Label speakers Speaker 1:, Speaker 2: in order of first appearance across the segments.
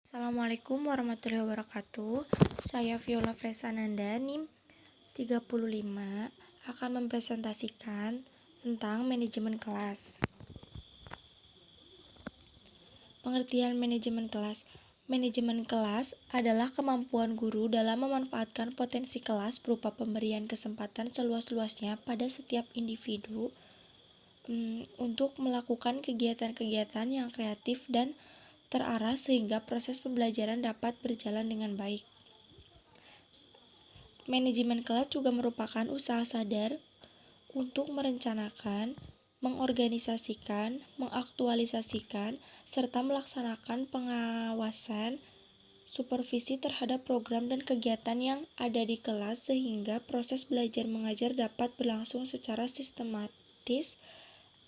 Speaker 1: Assalamualaikum warahmatullahi wabarakatuh. Saya Viola Fresananda, NIM 35, akan mempresentasikan tentang manajemen kelas. Pengertian manajemen kelas. Manajemen kelas adalah kemampuan guru dalam memanfaatkan potensi kelas berupa pemberian kesempatan seluas-luasnya pada setiap individu untuk melakukan kegiatan-kegiatan yang kreatif dan terarah sehingga proses pembelajaran dapat berjalan dengan baik. Manajemen kelas juga merupakan usaha sadar untuk merencanakan, mengorganisasikan, mengaktualisasikan, serta melaksanakan pengawasan supervisi terhadap program dan kegiatan yang ada di kelas sehingga proses belajar mengajar dapat berlangsung secara sistematis,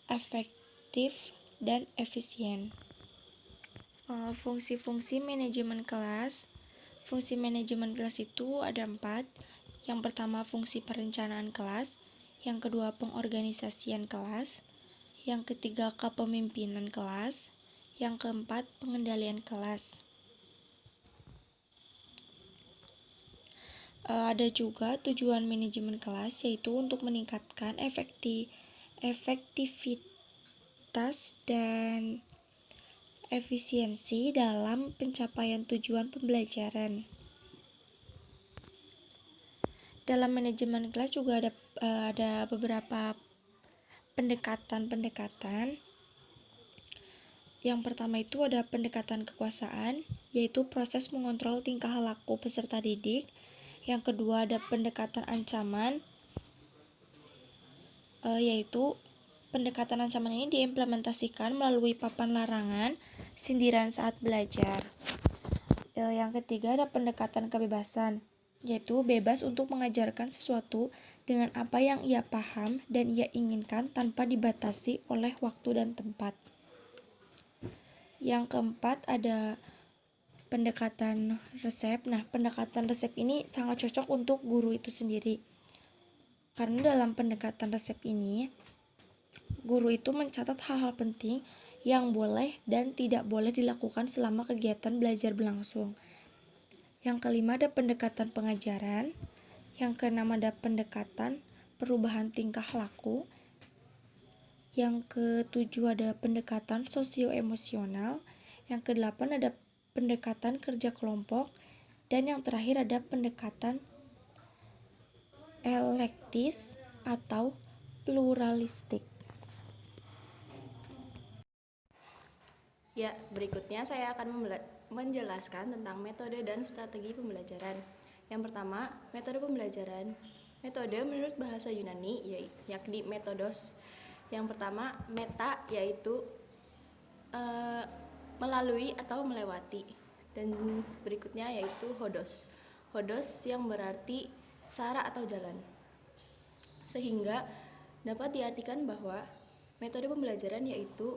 Speaker 1: efektif, dan efisien. Fungsi-fungsi manajemen kelas. Fungsi manajemen kelas itu ada 4. Yang pertama, fungsi perencanaan kelas. Yang kedua, pengorganisasian kelas. Yang ketiga, kepemimpinan kelas. Yang keempat, pengendalian kelas. Ada juga tujuan manajemen kelas, yaitu untuk meningkatkan efektivitas dan efisiensi dalam pencapaian tujuan pembelajaran. Dalam manajemen kelas juga ada beberapa pendekatan. Yang pertama itu ada pendekatan kekuasaan, yaitu proses mengontrol tingkah laku peserta didik. Yang kedua ada pendekatan ancaman, yaitu pendekatan ancaman ini diimplementasikan melalui papan larangan, sindiran saat belajar. Yang ketiga ada pendekatan kebebasan, yaitu bebas untuk mengajarkan sesuatu dengan apa yang ia paham dan ia inginkan tanpa dibatasi oleh waktu dan tempat. Yang keempat ada pendekatan resep. Nah, pendekatan resep ini sangat cocok untuk guru itu sendiri. Karena dalam pendekatan resep ini, guru itu mencatat hal-hal penting yang boleh dan tidak boleh dilakukan selama kegiatan belajar berlangsung. Yang kelima ada pendekatan pengajaran. Yang keenam ada pendekatan perubahan tingkah laku. Yang ketujuh ada pendekatan sosioemosional. Yang kedelapan ada pendekatan kerja kelompok. Dan yang terakhir ada pendekatan elektis atau pluralistik.
Speaker 2: Ya, berikutnya saya akan menjelaskan tentang metode dan strategi pembelajaran. Yang pertama, metode pembelajaran. Metode menurut bahasa Yunani yakni metodos. Yang pertama, meta yaitu melalui atau melewati. Dan berikutnya yaitu hodos. Hodos yang berarti cara atau jalan. Sehingga dapat diartikan bahwa metode pembelajaran yaitu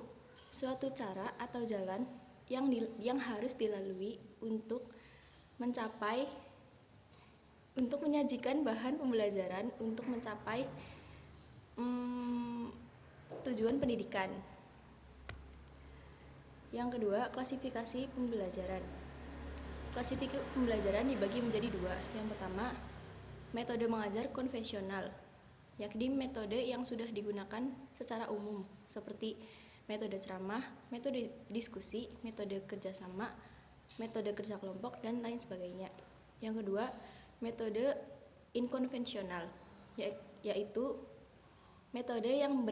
Speaker 2: suatu cara atau jalan yang harus dilalui untuk menyajikan bahan pembelajaran untuk mencapai tujuan pendidikan. Yang kedua, klasifikasi pembelajaran. Klasifikasi pembelajaran dibagi menjadi 2. Yang pertama, metode mengajar konvensional, yakni metode yang sudah digunakan secara umum seperti metode ceramah, metode diskusi, metode kerjasama, metode kerja kelompok, dan lain sebagainya. Yang kedua, metode inkonvensional, yaitu metode yang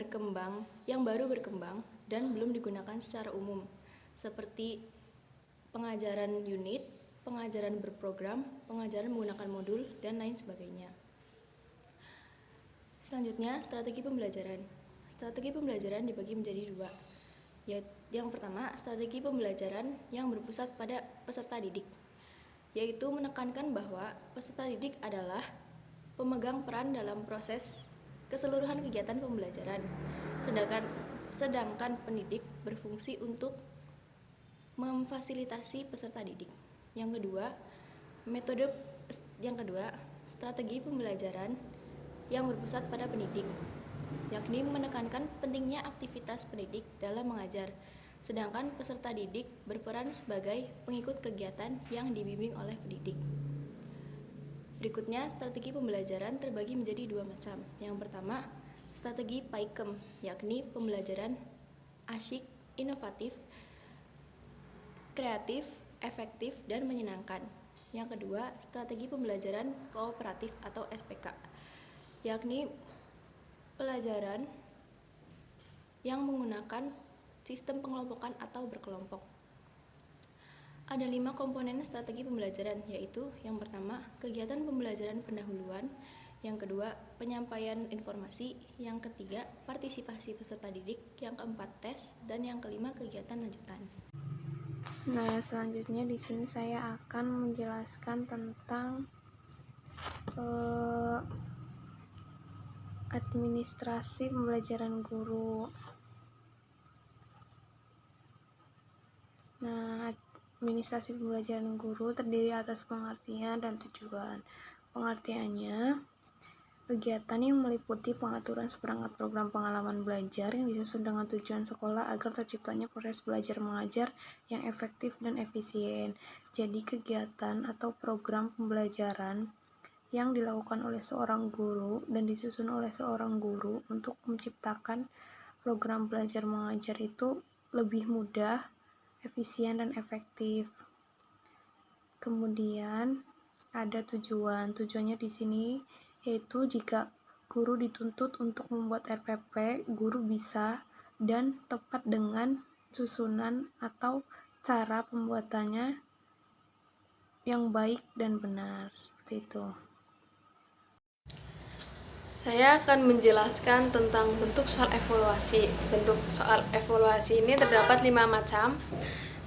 Speaker 2: baru berkembang dan belum digunakan secara umum, seperti pengajaran unit, pengajaran berprogram, pengajaran menggunakan modul, dan lain sebagainya. Selanjutnya, strategi pembelajaran. Strategi pembelajaran dibagi menjadi 2. Yang pertama, strategi pembelajaran yang berpusat pada peserta didik, yaitu menekankan bahwa peserta didik adalah pemegang peran dalam proses keseluruhan kegiatan pembelajaran, sedangkan pendidik berfungsi untuk memfasilitasi peserta didik. Yang kedua, strategi pembelajaran yang berpusat pada pendidik, yakni menekankan pentingnya aktivitas pendidik dalam mengajar, sedangkan peserta didik berperan sebagai pengikut kegiatan yang dibimbing oleh pendidik. Berikutnya, strategi pembelajaran terbagi menjadi dua macam. Yang pertama, strategi PAIKEM, yakni pembelajaran asyik, inovatif, kreatif, efektif, dan menyenangkan. Yang kedua, strategi pembelajaran kooperatif atau SPK, yakni pelajaran yang menggunakan sistem pengelompokan atau berkelompok. Ada 5 komponen strategi pembelajaran, yaitu yang pertama, kegiatan pembelajaran pendahuluan, yang kedua, penyampaian informasi, yang ketiga, partisipasi peserta didik, yang keempat, tes, dan yang kelima, kegiatan lanjutan.
Speaker 3: Nah, selanjutnya di sini saya akan menjelaskan tentang administrasi pembelajaran guru. Nah, administrasi pembelajaran guru terdiri atas pengertian dan tujuan. Pengertiannya, kegiatan yang meliputi pengaturan seperangkat program pengalaman belajar yang disusun dengan tujuan sekolah agar terciptanya proses belajar mengajar yang efektif dan efisien. Jadi kegiatan atau program pembelajaran yang dilakukan oleh seorang guru dan disusun oleh seorang guru untuk menciptakan program belajar mengajar itu lebih mudah, efisien, dan efektif. Kemudian ada tujuan. Tujuannya di sini yaitu jika guru dituntut untuk membuat RPP, guru bisa dan tepat dengan susunan atau cara pembuatannya yang baik dan benar. Seperti itu.
Speaker 4: Saya akan menjelaskan tentang bentuk soal evaluasi. Bentuk soal evaluasi ini terdapat 5 macam.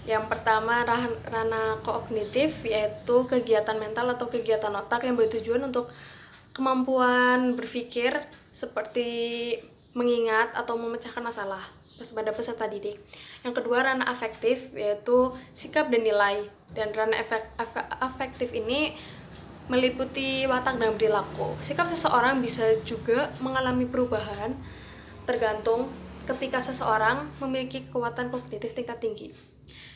Speaker 4: Yang pertama, ranah kognitif, yaitu kegiatan mental atau kegiatan otak yang bertujuan untuk kemampuan berpikir seperti mengingat atau memecahkan masalah pada peserta didik. Yang kedua, ranah afektif, yaitu sikap dan nilai. Dan ranah afektif ini meliputi watak dan perilaku. Sikap seseorang bisa juga mengalami perubahan tergantung ketika seseorang memiliki kekuatan kognitif tingkat tinggi.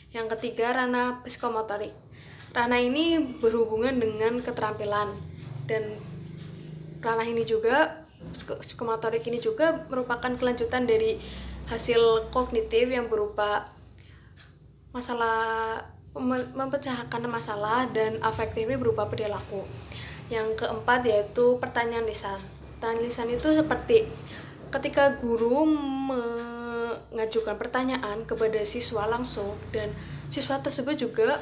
Speaker 4: Yang ketiga, ranah psikomotorik. Ranah ini berhubungan dengan keterampilan, dan ranah ini juga, psikomotorik ini juga merupakan kelanjutan dari hasil kognitif yang berupa masalah, memecahkan masalah, dan afektif ini berupa perilaku. Yang keempat yaitu pertanyaan lisan. Pertanyaan lisan itu seperti ketika guru mengajukan pertanyaan kepada siswa langsung dan siswa tersebut juga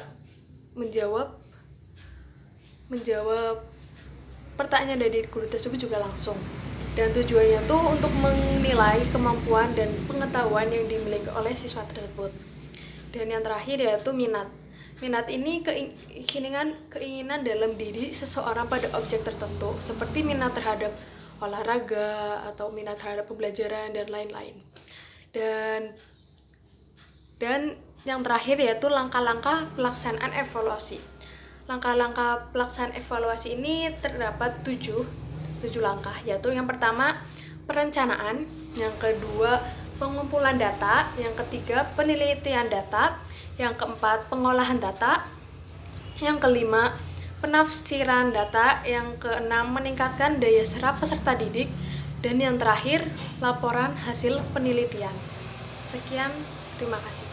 Speaker 4: menjawab pertanyaan dari guru tersebut juga langsung. Dan tujuannya tuh untuk menilai kemampuan dan pengetahuan yang dimiliki oleh siswa tersebut. Dan yang terakhir yaitu minat. Minat ini keinginan dalam diri seseorang pada objek tertentu, seperti minat terhadap olahraga atau minat terhadap pembelajaran dan lain-lain. Dan yang terakhir yaitu langkah-langkah pelaksanaan evaluasi. Langkah-langkah pelaksanaan evaluasi ini terdapat 7 langkah, yaitu yang pertama perencanaan, yang kedua pengumpulan data, yang ketiga penelitian data, yang keempat pengolahan data, yang kelima penafsiran data, yang keenam meningkatkan daya serap peserta didik, dan yang terakhir laporan hasil penelitian. Sekian, terima kasih.